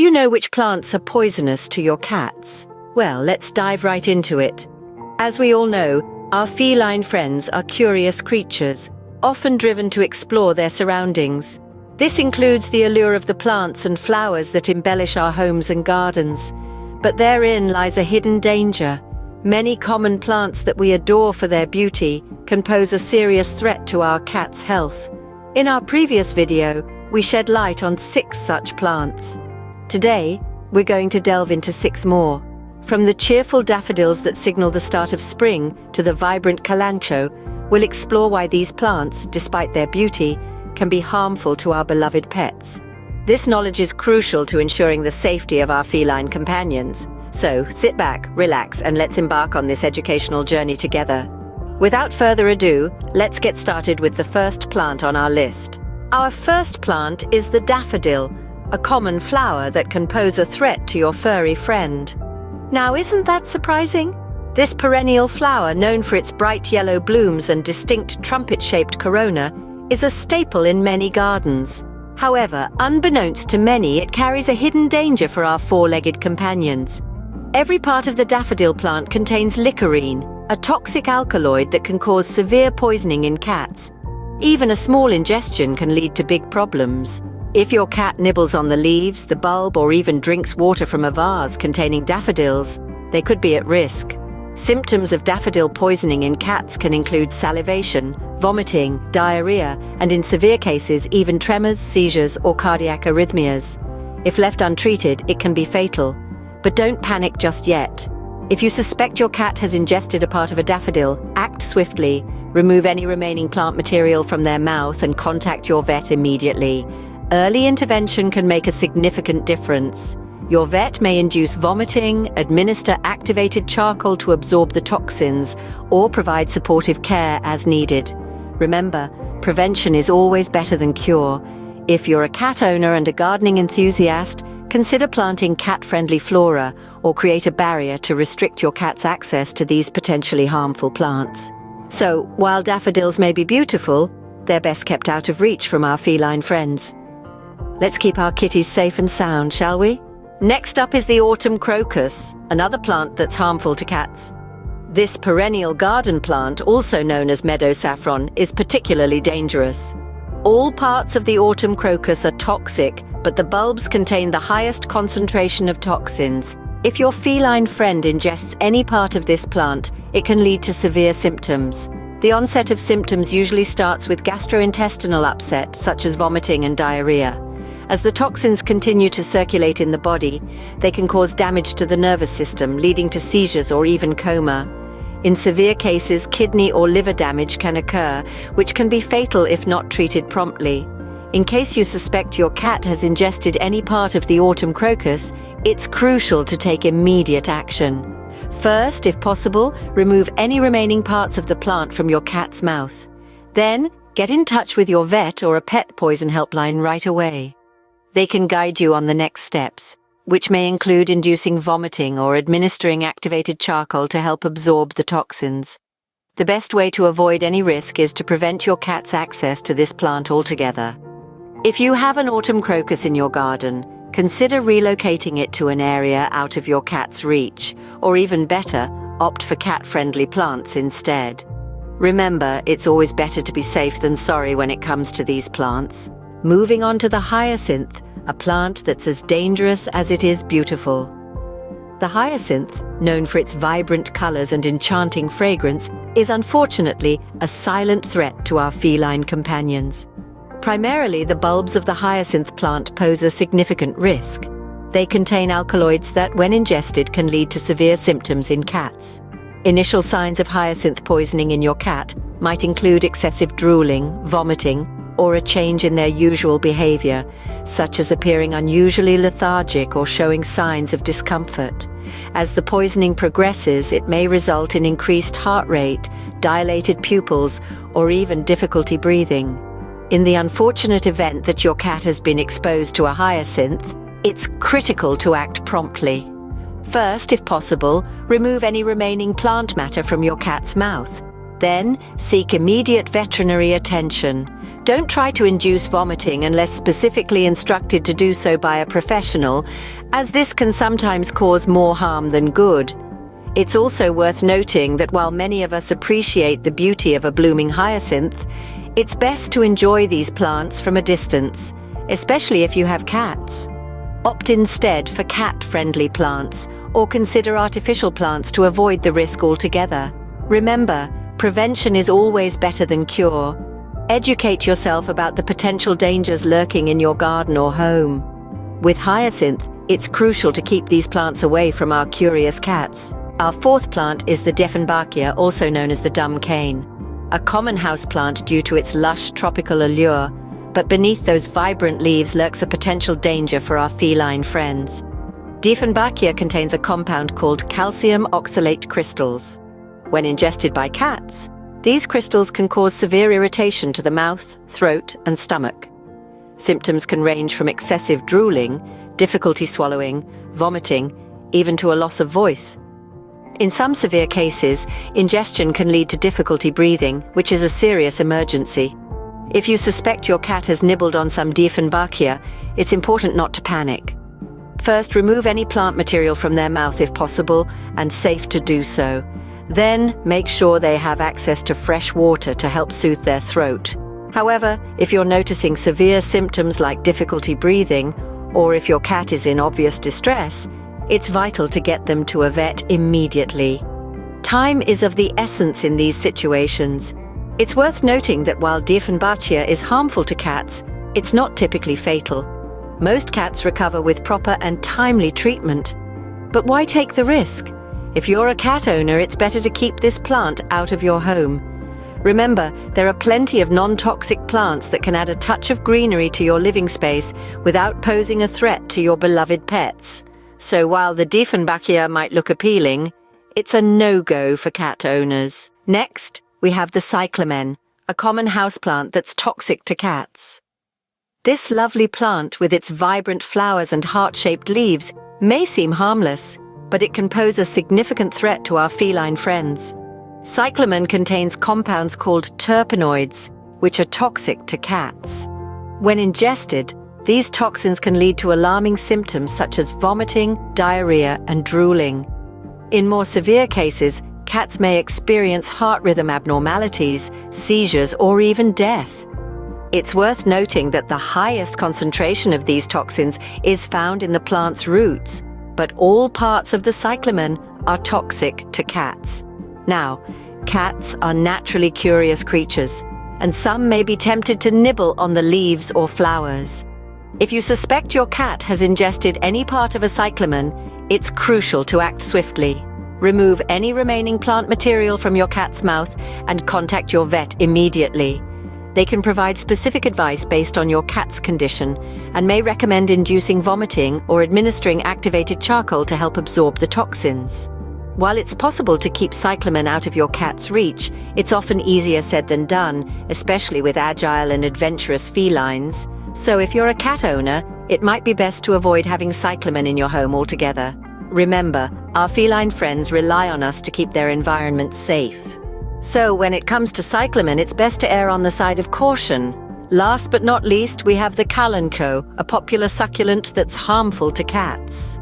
Do you know which plants are poisonous to your cats? Well, let's dive right into it. As we all know, our feline friends are curious creatures, often driven to explore their surroundings. This includes the allure of the plants and flowers that embellish our homes and gardens. But therein lies a hidden danger. Many common plants that we adore for their beauty can pose a serious threat to our cat's health. In our previous video, we shed light on 6 such plants. Today, we're going to delve into 6 more. From the cheerful daffodils that signal the start of spring to the vibrant Kalanchoe, we'll explore why these plants, despite their beauty, can be harmful to our beloved pets. This knowledge is crucial to ensuring the safety of our feline companions. So, sit back, relax, and let's embark on this educational journey together. Without further ado, let's get started with the first plant on our list. Our first plant is the daffodil, a common flower that can pose a threat to your furry friend. Now, isn't that surprising? This perennial flower, known for its bright yellow blooms and distinct trumpet-shaped corona, is a staple in many gardens. However, unbeknownst to many, it carries a hidden danger for our 4-legged companions. Every part of the daffodil plant contains licorine, a toxic alkaloid that can cause severe poisoning in cats. Even a small ingestion can lead to big problems. If your cat nibbles on the leaves, the bulb, or even drinks water from a vase containing daffodils, they could be at risk. Symptoms of daffodil poisoning in cats can include salivation, vomiting, diarrhea, and in severe cases, even tremors, seizures, or cardiac arrhythmias. If left untreated, it can be fatal. But don't panic just yet. If you suspect your cat has ingested a part of a daffodil, act swiftly, remove any remaining plant material from their mouth, and contact your vet immediately. Early intervention can make a significant difference. Your vet may induce vomiting, administer activated charcoal to absorb the toxins, or provide supportive care as needed. Remember, prevention is always better than cure. If you're a cat owner and a gardening enthusiast, consider planting cat-friendly flora or create a barrier to restrict your cat's access to these potentially harmful plants. So, while daffodils may be beautiful, they're best kept out of reach from our feline friends. Let's keep our kitties safe and sound, shall we? Next up is the autumn crocus, another plant that's harmful to cats. This perennial garden plant, also known as meadow saffron, is particularly dangerous. All parts of the autumn crocus are toxic, but the bulbs contain the highest concentration of toxins. If your feline friend ingests any part of this plant, it can lead to severe symptoms. The onset of symptoms usually starts with gastrointestinal upset, such as vomiting and diarrhea. As the toxins continue to circulate in the body, they can cause damage to the nervous system, leading to seizures or even coma. In severe cases, kidney or liver damage can occur, which can be fatal if not treated promptly. In case you suspect your cat has ingested any part of the autumn crocus, it's crucial to take immediate action. First, if possible, remove any remaining parts of the plant from your cat's mouth. Then, get in touch with your vet or a pet poison helpline right away. They can guide you on the next steps, which may include inducing vomiting or administering activated charcoal to help absorb the toxins. The best way to avoid any risk is to prevent your cat's access to this plant altogether. If you have an autumn crocus in your garden, consider relocating it to an area out of your cat's reach, or even better, opt for cat-friendly plants instead. Remember, it's always better to be safe than sorry when it comes to these plants. Moving on to the hyacinth, a plant that's as dangerous as it is beautiful. The hyacinth, known for its vibrant colors and enchanting fragrance, is unfortunately a silent threat to our feline companions. Primarily, the bulbs of the hyacinth plant pose a significant risk. They contain alkaloids that, when ingested, can lead to severe symptoms in cats. Initial signs of hyacinth poisoning in your cat might include excessive drooling, vomiting, or a change in their usual behavior, such as appearing unusually lethargic or showing signs of discomfort. As the poisoning progresses, it may result in increased heart rate, dilated pupils, or even difficulty breathing. In the unfortunate event that your cat has been exposed to a hyacinth, it's critical to act promptly. First, if possible, remove any remaining plant matter from your cat's mouth. Then, seek immediate veterinary attention. Don't try to induce vomiting unless specifically instructed to do so by a professional, as this can sometimes cause more harm than good. It's also worth noting that while many of us appreciate the beauty of a blooming hyacinth, it's best to enjoy these plants from a distance, especially if you have cats. Opt instead for cat-friendly plants, or consider artificial plants to avoid the risk altogether. Remember, prevention is always better than cure. Educate yourself about the potential dangers lurking in your garden or home. With hyacinth, it's crucial to keep these plants away from our curious cats. Our fourth plant is the Dieffenbachia, also known as the dumb cane. A common houseplant due to its lush tropical allure, but beneath those vibrant leaves lurks a potential danger for our feline friends. Dieffenbachia contains a compound called calcium oxalate crystals. When ingested by cats, these crystals can cause severe irritation to the mouth, throat, and stomach. Symptoms can range from excessive drooling, difficulty swallowing, vomiting, even to a loss of voice. In some severe cases, ingestion can lead to difficulty breathing, which is a serious emergency. If you suspect your cat has nibbled on some Dieffenbachia, it's important not to panic. First, remove any plant material from their mouth if possible, and safe to do so. Then, make sure they have access to fresh water to help soothe their throat. However, if you're noticing severe symptoms like difficulty breathing, or if your cat is in obvious distress, it's vital to get them to a vet immediately. Time is of the essence in these situations. It's worth noting that while Dieffenbachia is harmful to cats, it's not typically fatal. Most cats recover with proper and timely treatment. But why take the risk? If you're a cat owner, it's better to keep this plant out of your home. Remember, there are plenty of non-toxic plants that can add a touch of greenery to your living space without posing a threat to your beloved pets. So while the Dieffenbachia might look appealing, it's a no-go for cat owners. Next, we have the Cyclamen, a common houseplant that's toxic to cats. This lovely plant, with its vibrant flowers and heart-shaped leaves, may seem harmless, but it can pose a significant threat to our feline friends. Cyclamen contains compounds called terpenoids, which are toxic to cats. When ingested, these toxins can lead to alarming symptoms such as vomiting, diarrhea, and drooling. In more severe cases, cats may experience heart rhythm abnormalities, seizures, or even death. It's worth noting that the highest concentration of these toxins is found in the plant's roots, but all parts of the cyclamen are toxic to cats. Now, cats are naturally curious creatures, and some may be tempted to nibble on the leaves or flowers. If you suspect your cat has ingested any part of a cyclamen, it's crucial to act swiftly. Remove any remaining plant material from your cat's mouth and contact your vet immediately. They can provide specific advice based on your cat's condition and may recommend inducing vomiting or administering activated charcoal to help absorb the toxins. While it's possible to keep cyclamen out of your cat's reach, it's often easier said than done, especially with agile and adventurous felines. So if you're a cat owner, it might be best to avoid having cyclamen in your home altogether. Remember, our feline friends rely on us to keep their environment safe. So when it comes to cyclamen, it's best to err on the side of caution. Last but not least, we have the Kalanchoe, a popular succulent that's harmful to cats.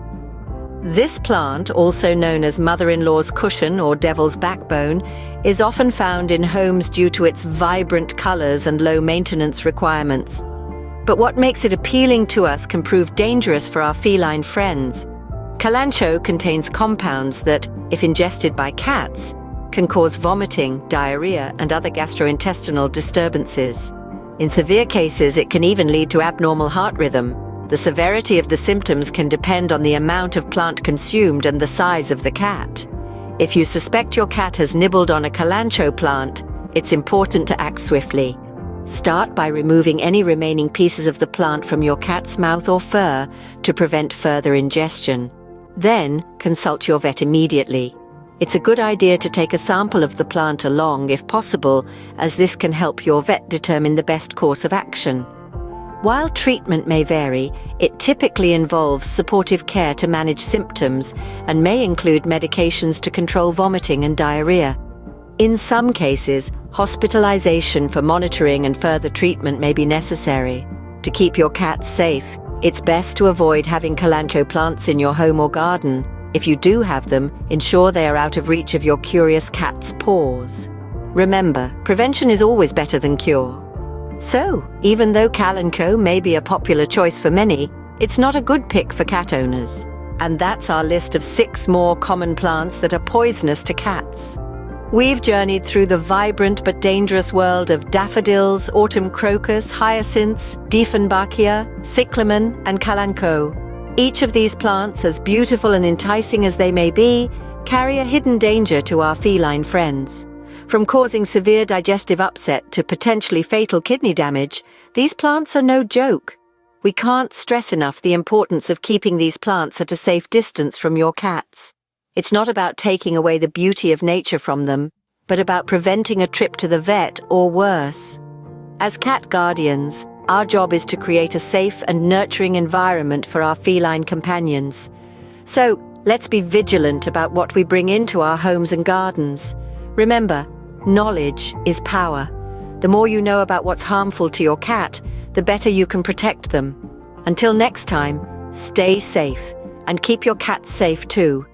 This plant, also known as mother-in-law's cushion or devil's backbone, is often found in homes due to its vibrant colors and low maintenance requirements. But what makes it appealing to us can prove dangerous for our feline friends. Kalanchoe contains compounds that, if ingested by cats, can cause vomiting, diarrhea, and other gastrointestinal disturbances. In severe cases, it can even lead to abnormal heart rhythm. The severity of the symptoms can depend on the amount of plant consumed and the size of the cat. If you suspect your cat has nibbled on a Kalanchoe plant, it's important to act swiftly. Start by removing any remaining pieces of the plant from your cat's mouth or fur to prevent further ingestion. Then, consult your vet immediately. It's a good idea to take a sample of the plant along if possible, as this can help your vet determine the best course of action. While treatment may vary, it typically involves supportive care to manage symptoms and may include medications to control vomiting and diarrhea. In some cases, Hospitalization for monitoring and further treatment may be necessary. To keep your cats safe, it's best to avoid having Kalanchoe plants in your home or garden. If you do have them, ensure they are out of reach of your curious cat's paws. Remember, prevention is always better than cure. So, even though Kalanchoe may be a popular choice for many, it's not a good pick for cat owners. And that's our list of 6 more common plants that are poisonous to cats. We've journeyed through the vibrant but dangerous world of daffodils, autumn crocus, hyacinths, Dieffenbachia, Cyclamen, and Kalanchoe. Each of these plants, as beautiful and enticing as they may be, carry a hidden danger to our feline friends. From causing severe digestive upset to potentially fatal kidney damage, these plants are no joke. We can't stress enough the importance of keeping these plants at a safe distance from your cats. It's not about taking away the beauty of nature from them, but about preventing a trip to the vet or worse. As cat guardians, our job is to create a safe and nurturing environment for our feline companions. So, let's be vigilant about what we bring into our homes and gardens. Remember, knowledge is power. The more you know about what's harmful to your cat, the better you can protect them. Until next time, stay safe and keep your cats safe too.